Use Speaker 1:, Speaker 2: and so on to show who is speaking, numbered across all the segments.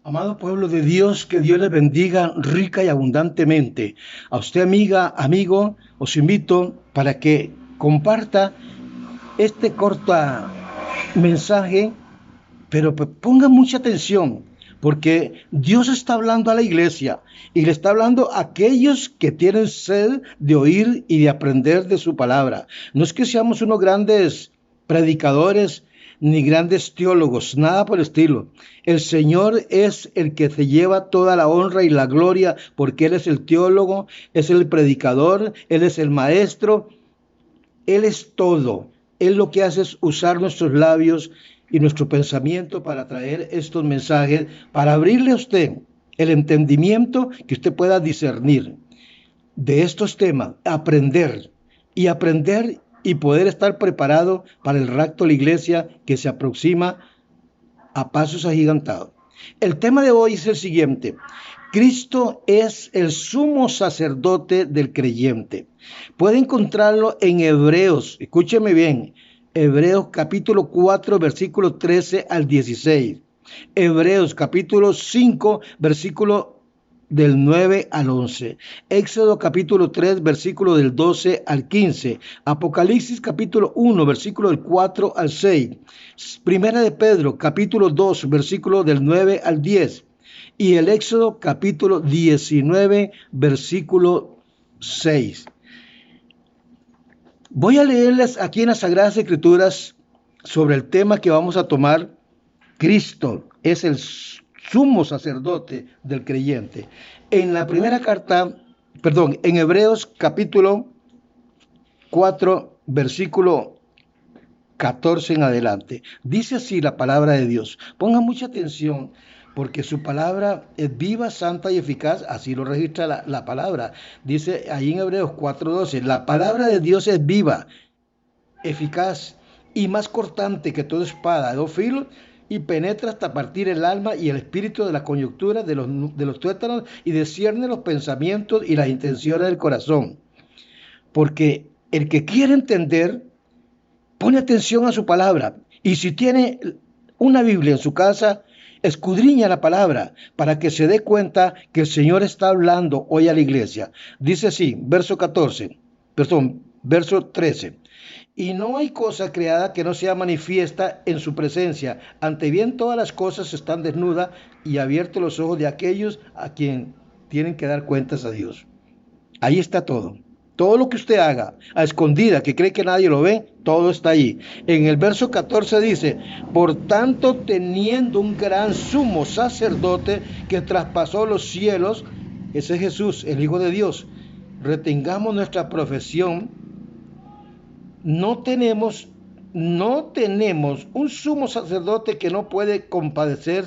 Speaker 1: Amado pueblo de Dios, que Dios les bendiga rica y abundantemente. A usted, amiga, amigo, os invito para que comparta este corto mensaje, pero ponga mucha atención, porque Dios está hablando a la iglesia y le está hablando a aquellos que tienen sed de oír y de aprender de su palabra. No es que seamos unos grandes predicadores ni grandes teólogos, nada por el estilo. El Señor es el que se lleva toda la honra y la gloria, porque Él es el teólogo, es el predicador, Él es el maestro, Él es todo. Él lo que hace es usar nuestros labios y nuestro pensamiento para traer estos mensajes, para abrirle a usted el entendimiento, que usted pueda discernir de estos temas, aprender y poder estar preparado para el rapto de la iglesia que se aproxima a pasos agigantados. El tema de hoy es el siguiente: Cristo es el sumo sacerdote del creyente. Puede encontrarlo en Hebreos, escúcheme bien, Hebreos capítulo 4, versículo 13 al 16. Hebreos capítulo 5, versículo del 9 al 11. Éxodo capítulo 3, versículo del 12 al 15. Apocalipsis capítulo 1, versículo del 4 al 6. Primera de Pedro capítulo 2, versículo del 9 al 10. Y el Éxodo capítulo 19, versículo 6. Voy a leerles aquí en las Sagradas Escrituras sobre el tema que vamos a tomar. Cristo es el sumo sacerdote del creyente. En la primera carta, en Hebreos capítulo 4, versículo 14 en adelante. Dice así la palabra de Dios. Pongan mucha atención, porque su palabra es viva, santa y eficaz. Así lo registra la palabra. Dice ahí en Hebreos 4:12, la palabra de Dios es viva, eficaz y más cortante que toda espada de dos filos, y penetra hasta partir el alma y el espíritu, de la coyuntura de los tuétanos, y discierne los pensamientos y las intenciones del corazón. Porque el que quiere entender, pone atención a su palabra. Y si tiene una Biblia en su casa, escudriña la palabra para que se dé cuenta que el Señor está hablando hoy a la iglesia. Dice así, verso 13. Y no hay cosa creada que no sea manifiesta en su presencia. Ante bien todas las cosas están desnudas y abiertos los ojos de aquellos a quien tienen que dar cuentas a Dios. Ahí está todo. Todo lo que usted haga a escondida, que cree que nadie lo ve, todo está ahí. En el verso 14 dice, por tanto, teniendo un gran sumo sacerdote que traspasó los cielos, ese es Jesús, el Hijo de Dios, retengamos nuestra profesión. No tenemos un sumo sacerdote que no puede compadecer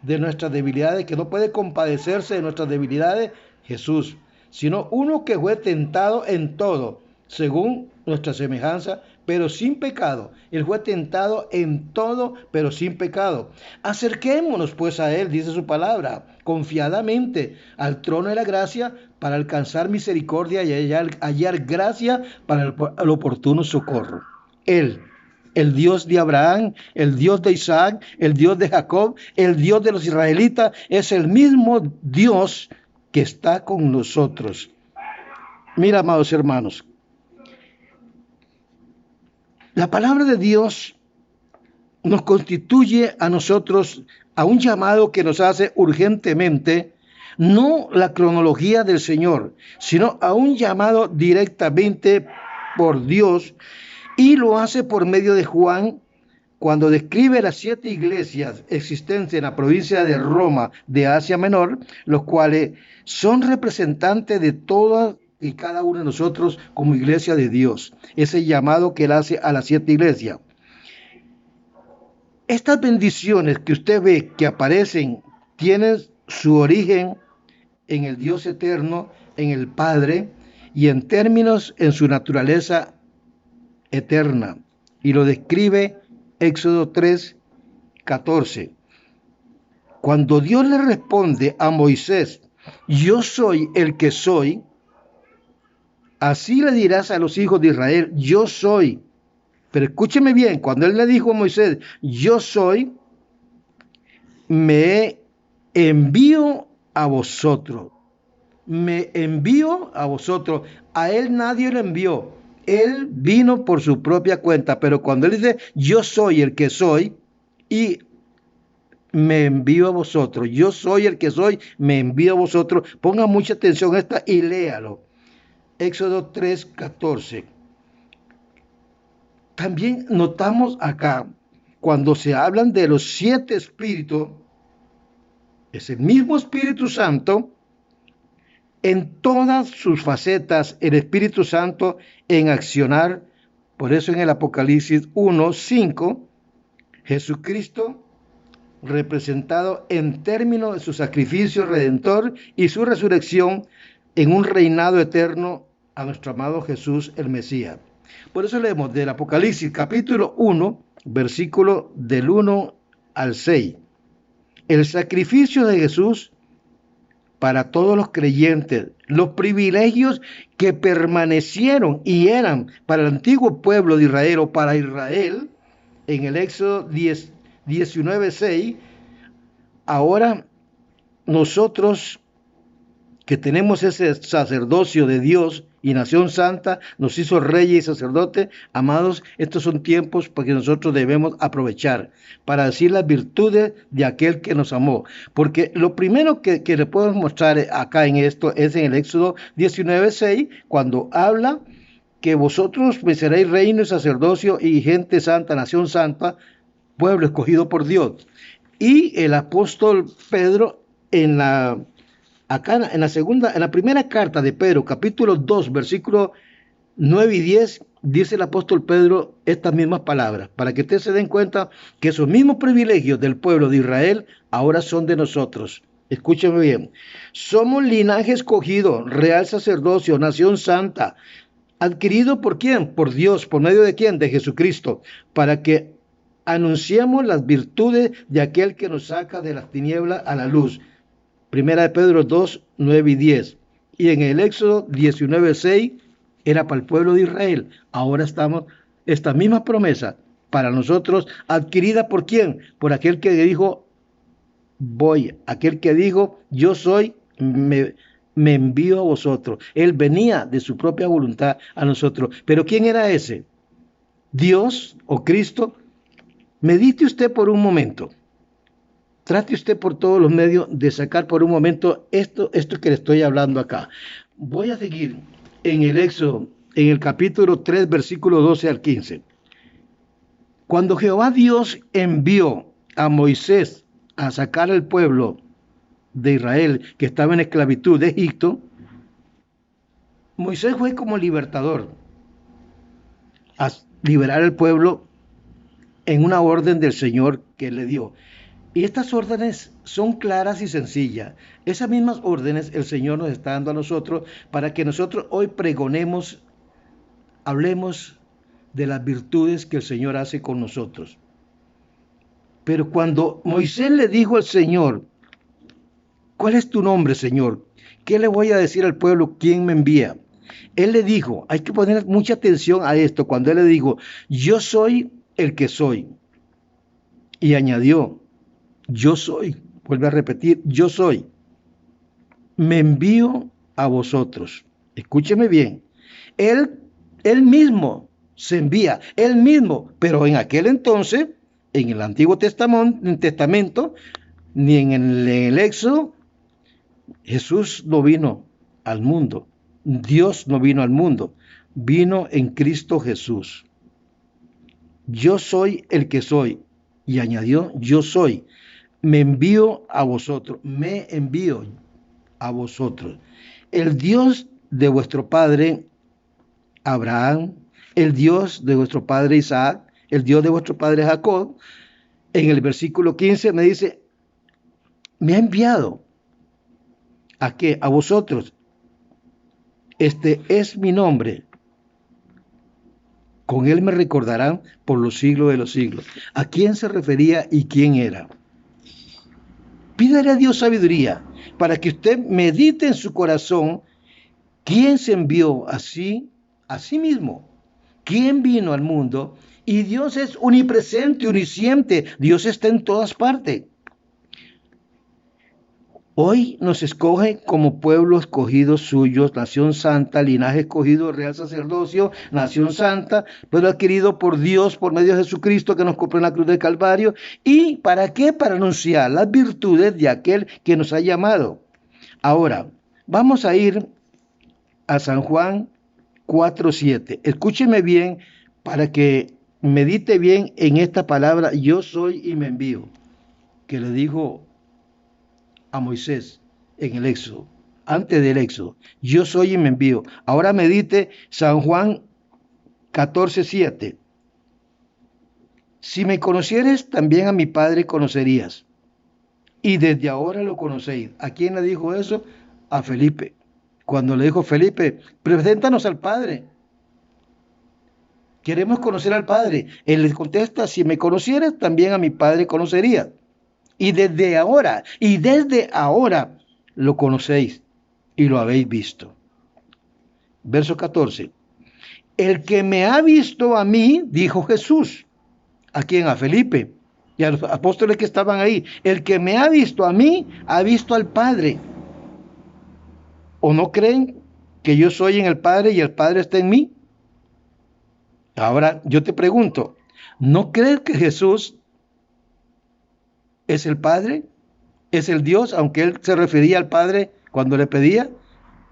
Speaker 1: de nuestras debilidades, que no puede compadecerse de nuestras debilidades, Jesús, sino uno que fue tentado en todo, según nuestra semejanza, pero sin pecado. Él fue tentado en todo, pero sin pecado. Acerquémonos pues a Él, dice su palabra, confiadamente al trono de la gracia, para alcanzar misericordia y hallar gracia para el oportuno socorro. Él, el Dios de Abraham, el Dios de Isaac, el Dios de Jacob, el Dios de los israelitas, es el mismo Dios que está con nosotros. Mira, amados hermanos, la palabra de Dios nos constituye a nosotros a un llamado que nos hace urgentemente, no la cronología del Señor, sino a un llamado directamente por Dios, y lo hace por medio de Juan, cuando describe las 7 iglesias existentes en la provincia de Roma de Asia Menor, los cuales son representantes de todas y cada uno de nosotros como iglesia de Dios. Ese llamado que Él hace a las 7 iglesias. Estas bendiciones que usted ve que aparecen tienen su origen en el Dios eterno, en el Padre, y en términos en su naturaleza eterna. Y lo describe Éxodo 3, 14. Cuando Dios le responde a Moisés, yo soy el que soy, así le dirás a los hijos de Israel, yo soy. Pero escúcheme bien, cuando él le dijo a Moisés, yo soy, me he envío a vosotros. Me envío a vosotros. A él nadie lo envió. Él vino por su propia cuenta. Pero cuando él dice, yo soy el que soy, y me envío a vosotros. Yo soy el que soy, me envío a vosotros. Ponga mucha atención a esta y léalo. Éxodo 3:14. También notamos acá, cuando se hablan de los 7 espíritus, es el mismo Espíritu Santo en todas sus facetas, el Espíritu Santo en accionar. Por eso en el Apocalipsis 1:5, Jesucristo representado en términos de su sacrificio redentor y su resurrección en un reinado eterno a nuestro amado Jesús el Mesías. Por eso leemos del Apocalipsis capítulo 1, versículo del 1 al 6. El sacrificio de Jesús para todos los creyentes, los privilegios que permanecieron y eran para el antiguo pueblo de Israel o para Israel, en el Éxodo 19:6, ahora nosotros que tenemos ese sacerdocio de Dios y nación santa, nos hizo reyes y sacerdotes, amados, estos son tiempos porque nosotros debemos aprovechar para decir las virtudes de aquel que nos amó. Porque lo primero que le puedo mostrar acá en esto es en el Éxodo 19:6, cuando habla que vosotros me seréis reino y sacerdocio y gente santa, nación santa, pueblo escogido por Dios. Y el apóstol Pedro acá en la primera carta de Pedro, capítulo 2, versículos 9 y 10, dice el apóstol Pedro estas mismas palabras, para que ustedes se den cuenta que esos mismos privilegios del pueblo de Israel ahora son de nosotros. Escúcheme bien. Somos linaje escogido, real sacerdocio, nación santa, adquirido ¿por quién? Por Dios. ¿Por medio de quién? De Jesucristo, para que anunciemos las virtudes de aquel que nos saca de las tinieblas a la luz. Primera de Pedro 2, 9 y 10. Y en el Éxodo 19:6 era para el pueblo de Israel. Ahora estamos, esta misma promesa para nosotros, adquirida ¿por quién? Por aquel que dijo, voy. Aquel que dijo, yo soy, me envío a vosotros. Él venía de su propia voluntad a nosotros. Pero ¿quién era ese? Dios o Cristo. Medite usted por un momento. Trate usted por todos los medios de sacar por un momento esto que le estoy hablando acá. Voy a seguir en el Éxodo, en el capítulo 3, versículo 12 al 15. Cuando Jehová Dios envió a Moisés a sacar al pueblo de Israel que estaba en esclavitud de Egipto, Moisés fue como libertador a liberar al pueblo en una orden del Señor que le dio. Y estas órdenes son claras y sencillas. Esas mismas órdenes el Señor nos está dando a nosotros para que nosotros hoy pregonemos, hablemos de las virtudes que el Señor hace con nosotros. Pero cuando Moisés le dijo al Señor, ¿cuál es tu nombre, Señor? ¿Qué le voy a decir al pueblo? ¿Quién me envía? Él le dijo, hay que poner mucha atención a esto, cuando él le dijo, yo soy el que soy. Y añadió, yo soy, vuelve a repetir, yo soy, me envío a vosotros. Escúcheme bien, él mismo se envía, él mismo, pero en aquel entonces, en el Antiguo Testamento, ni en el Éxodo, Jesús no vino al mundo, Dios no vino al mundo, vino en Cristo Jesús. Yo soy el que soy, y añadió, yo soy. Me envío a vosotros, me envío a vosotros. El Dios de vuestro padre Abraham, el Dios de vuestro padre Isaac, el Dios de vuestro padre Jacob, en el versículo 15 me dice, me ha enviado. ¿A qué? A vosotros. Este es mi nombre. Con él me recordarán por los siglos de los siglos. ¿A quién se refería y quién era? Pídale a Dios sabiduría para que usted medite en su corazón quién se envió a sí mismo, quién vino al mundo. Y Dios es omnipresente, omnisciente, Dios está en todas partes. Hoy nos escoge como pueblo escogido suyo, nación santa, linaje escogido, real sacerdocio, nación santa, pueblo adquirido por Dios por medio de Jesucristo que nos compró en la cruz del Calvario. ¿Y para qué? Para anunciar las virtudes de aquel que nos ha llamado. Ahora, vamos a ir a San Juan 4:7. Escúcheme bien para que medite bien en esta palabra, yo soy y me envío, que le dijo a Moisés en el Éxodo, antes del Éxodo. Yo soy y me envío. Ahora medite San Juan 14:7. Si me conocieres, también a mi Padre conocerías. Y desde ahora lo conocéis. ¿A quién le dijo eso? A Felipe. Cuando le dijo Felipe, preséntanos al Padre. Queremos conocer al Padre. Él les contesta, si me conocieres, también a mi Padre conocerías. Y desde ahora lo conocéis y lo habéis visto. Verso 14. El que me ha visto a mí, dijo Jesús. ¿A quién? A Felipe y a los apóstoles que estaban ahí. El que me ha visto a mí, ha visto al Padre. ¿O no creen que yo soy en el Padre y el Padre está en mí? Ahora yo te pregunto, ¿no crees que Jesús es el Padre? ¿Es el Dios? Aunque él se refería al Padre cuando le pedía,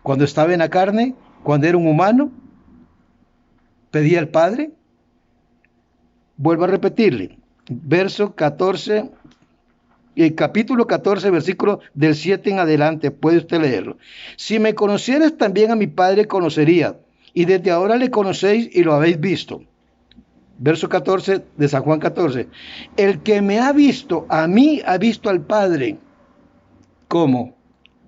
Speaker 1: cuando estaba en la carne, cuando era un humano, pedía al Padre. Vuelvo a repetirle, verso 14, capítulo 14, versículo del 7 en adelante, puede usted leerlo. Si me conocieras, también a mi Padre conocería, y desde ahora le conocéis y lo habéis visto. Verso 14 de San Juan 14. El que me ha visto, a mí ha visto al Padre. ¿Cómo?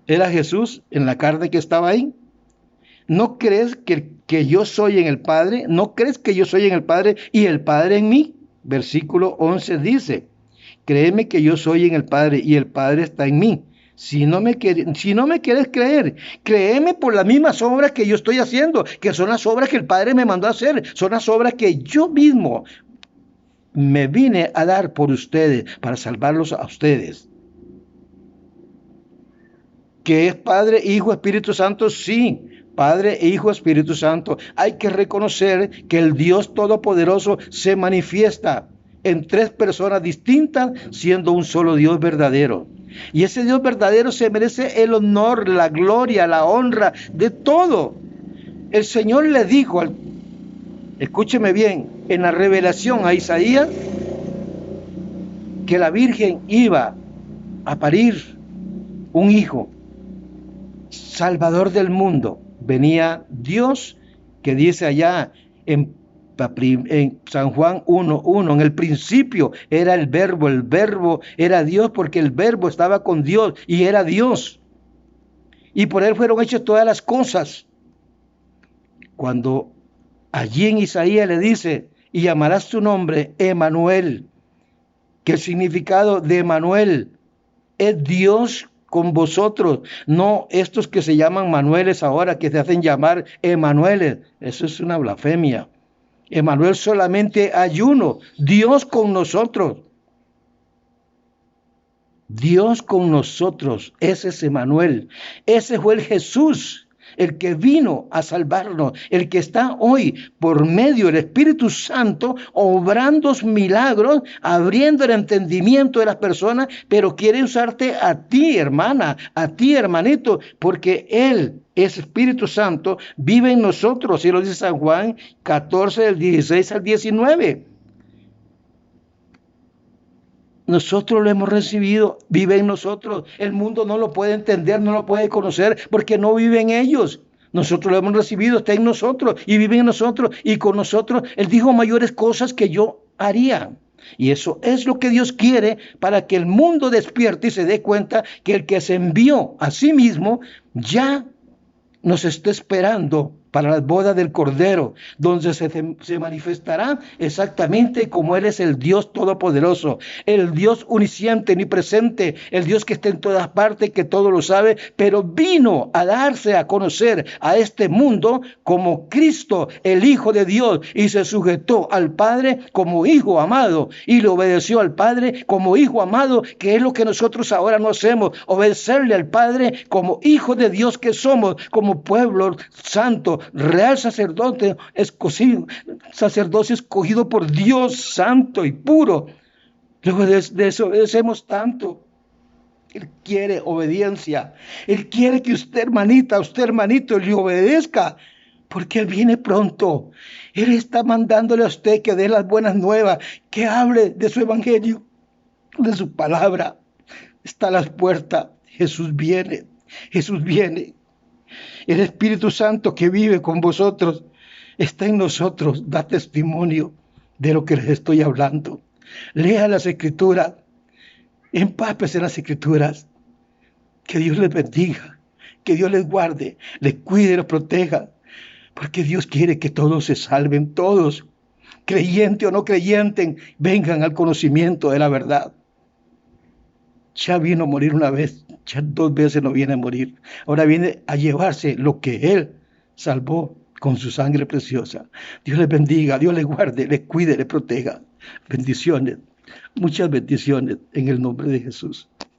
Speaker 1: ¿Era Jesús en la carne que estaba ahí? ¿No crees que yo soy en el Padre? ¿No crees que yo soy en el Padre y el Padre en mí? Versículo 11 dice, créeme que yo soy en el Padre y el Padre está en mí. Si no me quieres creer, créeme por las mismas obras que yo estoy haciendo, que son las obras que el Padre me mandó a hacer, son las obras que yo mismo me vine a dar por ustedes, para salvarlos a ustedes. ¿Que es Padre, Hijo, Espíritu Santo? Sí, Padre, Hijo, Espíritu Santo. Hay que reconocer que el Dios Todopoderoso se manifiesta en tres personas distintas, siendo un solo Dios verdadero. Y ese Dios verdadero se merece el honor, la gloria, la honra de todo. El Señor le dijo, escúcheme bien, en la revelación a Isaías, que la Virgen iba a parir un hijo, Salvador del mundo. Venía Dios, que dice allá en San Juan 1:1, en el principio era el verbo era Dios, porque el verbo estaba con Dios y era Dios. Y por él fueron hechas todas las cosas. Cuando allí en Isaías le dice, y llamarás su nombre Emanuel, que el significado de Emanuel es Dios con vosotros, no estos que se llaman Manueles ahora, que se hacen llamar Emanueles. Eso es una blasfemia. Emanuel solamente hay uno, Dios con nosotros. Dios con nosotros, ese es Emanuel. Ese fue el Jesús, el que vino a salvarnos, el que está hoy por medio del Espíritu Santo obrando milagros, abriendo el entendimiento de las personas, pero quiere usarte a ti, hermana, a ti, hermanito, porque Él es Espíritu Santo, vive en nosotros, y lo dice San Juan 14, del 16 al 19. Nosotros lo hemos recibido, vive en nosotros. El mundo no lo puede entender, no lo puede conocer, porque no vive en ellos. Nosotros lo hemos recibido, está en nosotros y vive en nosotros. Y con nosotros, Él dijo mayores cosas que yo haría. Y eso es lo que Dios quiere para que el mundo despierte y se dé cuenta que el que se envió a sí mismo ya nos está esperando para las bodas del Cordero, donde se manifestará exactamente como Él es el Dios Todopoderoso, el Dios unisciente, omnipresente, el Dios que está en todas partes, que todo lo sabe, pero vino a darse a conocer a este mundo como Cristo, el Hijo de Dios, y se sujetó al Padre como Hijo amado, y le obedeció al Padre como Hijo amado, que es lo que nosotros ahora no hacemos, obedecerle al Padre como Hijo de Dios que somos, como pueblo santo, real sacerdocio escogido por Dios santo y puro. Luego de eso obedecemos tanto. Él quiere obediencia. Él quiere que usted, hermanito, le obedezca, porque Él viene pronto. Él está mandándole a usted que dé las buenas nuevas, que hable de su evangelio, de su palabra. Está a las puertas. Jesús viene. Jesús viene. El Espíritu Santo que vive con vosotros está en nosotros, da testimonio de lo que les estoy hablando. Lea las Escrituras, empápese en las Escrituras. Que Dios les bendiga, que Dios les guarde, les cuide, los proteja, porque Dios quiere que todos se salven, todos, creyente o no creyente, vengan al conocimiento de la verdad. Ya vino a morir una vez, ya 2 veces no viene a morir. Ahora viene a llevarse lo que Él salvó con su sangre preciosa. Dios les bendiga, Dios les guarde, les cuide, les proteja. Bendiciones, muchas bendiciones en el nombre de Jesús.